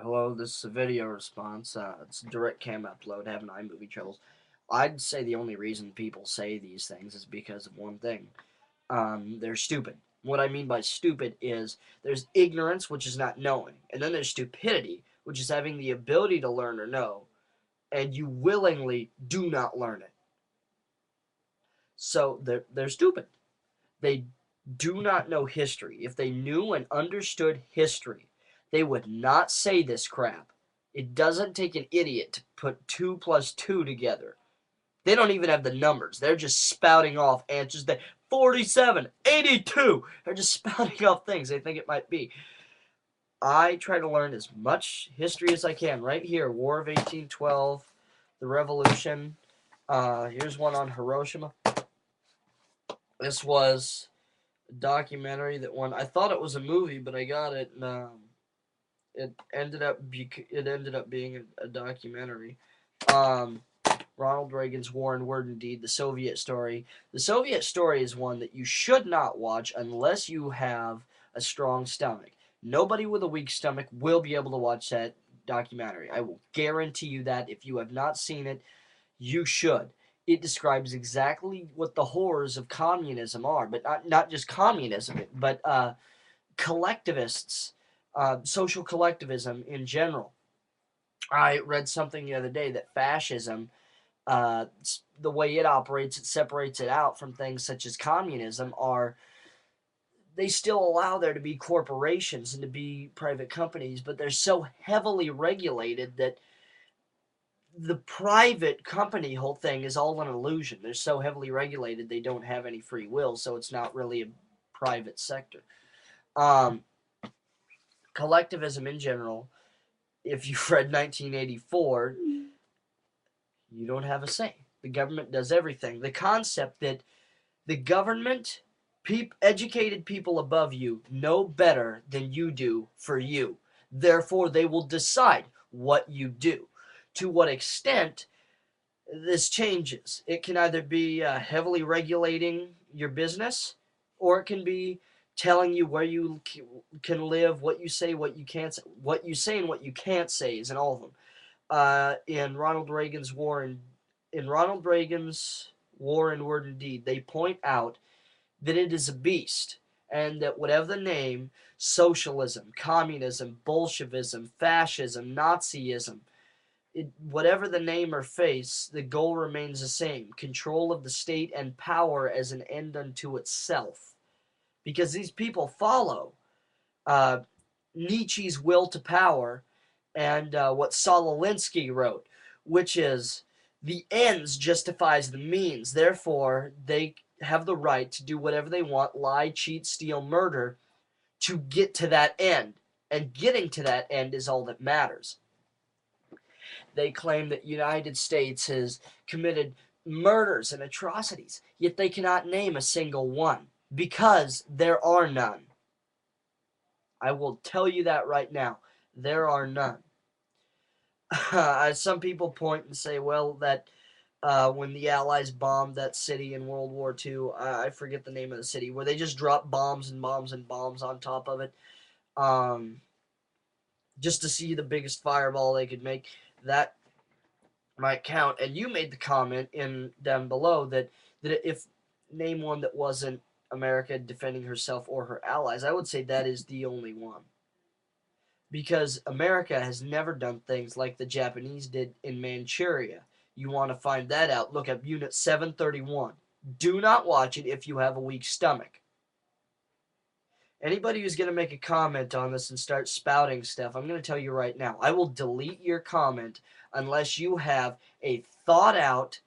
Hello, this is a video response. It's a direct cam upload, having iMovie troubles. I'd say the only reason people say these things is because of one thing. They're stupid. What I mean by stupid is there's ignorance, which is not knowing, and then there's stupidity, which is having the ability to learn or know, and you willingly do not learn it. So they're stupid. They do not know history. If they knew and understood history, they would not say this crap. It doesn't take an idiot to put 2 plus 2 together. They don't even have the numbers. They're just spouting off answers that 47, 82. They're just spouting off things they think it might be. I try to learn as much history as I can. Right here, War of 1812, the Revolution. Here's one on Hiroshima. This was documentary that won. I thought it was a movie, but I got it, and it ended up being a documentary. Um, Ronald Reagan's War in Word and Deed, the Soviet story. The Soviet story is one that you should not watch unless you have a strong stomach. Nobody with a weak stomach will be able to watch that documentary. I will guarantee you that. If you have not seen it, you should. It describes exactly what the horrors of communism are, but not just communism, but collectivists, social collectivism in general. I read something the other day that fascism, the way it operates, it separates it out from things such as communism. They still allow there to be corporations and to be private companies, but they're so heavily regulated that the private company whole thing is all an illusion. They're so heavily regulated they don't have any free will, so it's not really a private sector. Um, Collectivism in general, if you've read 1984, you don't have a say. The government does everything. The concept that the government, educated people above you, know better than you do for you. Therefore, they will decide what you do. To what extent this changes. It can either be heavily regulating your business, or it can be telling you where you can live, what you say, what you can't say. What you say and what you can't say is in all of them. In Ronald Reagan's War in Word and Deed, they point out that it is a beast, and that whatever the name, socialism, communism, Bolshevism, fascism, Nazism, whatever the name or face, the goal remains the same: control of the state and power as an end unto itself. Because these people follow uh, Nietzsche's will to power and what Saul Alinsky wrote, which is the ends justifies the means. Therefore, they have the right to do whatever they want, lie, cheat, steal, murder, to get to that end. And getting to that end is all that matters. They claim that United States has committed murders and atrocities, yet they cannot name a single one because there are none. I will tell you that right now. There are none. Some people point and say, well, that when the Allies bombed that city in World War II, I forget the name of the city, where they just dropped bombs and bombs and bombs on top of it, um, just to see the biggest fireball they could make. That might count. And you made the comment in down below that if name one that wasn't America defending herself or her allies, I would say that is the only one. Because America has never done things like the Japanese did in Manchuria. You want to find that out, look up Unit 731. Do not watch it if you have a weak stomach. Anybody who's going to make a comment on this and start spouting stuff, I'm going to tell you right now, I will delete your comment unless you have a thought out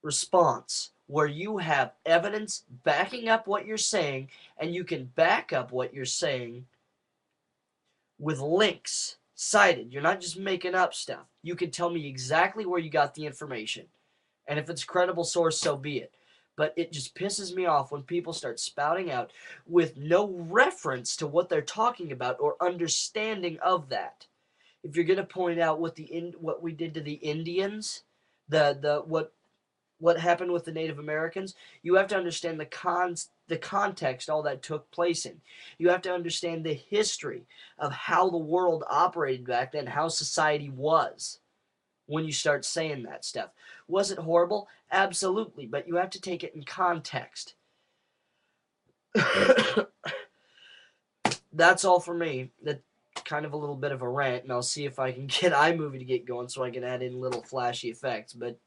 response where you have evidence backing up what you're saying, and you can back up what you're saying with links cited. You're not just making up stuff. You can tell me exactly where you got the information. And if it's a credible source, so be it. But it just pisses me off when people start spouting out with no reference to what they're talking about or understanding of that. If you're going to point out what we did to the Indians, what happened with the Native Americans, you have to understand the context all that took place in. You have to understand the history of how the world operated back then, how society was when you start saying that stuff. Was it horrible? Absolutely, but you have to take it in context. That's all for me. That's kind of a little bit of a rant, and I'll see if I can get iMovie to get going so I can add in little flashy effects. But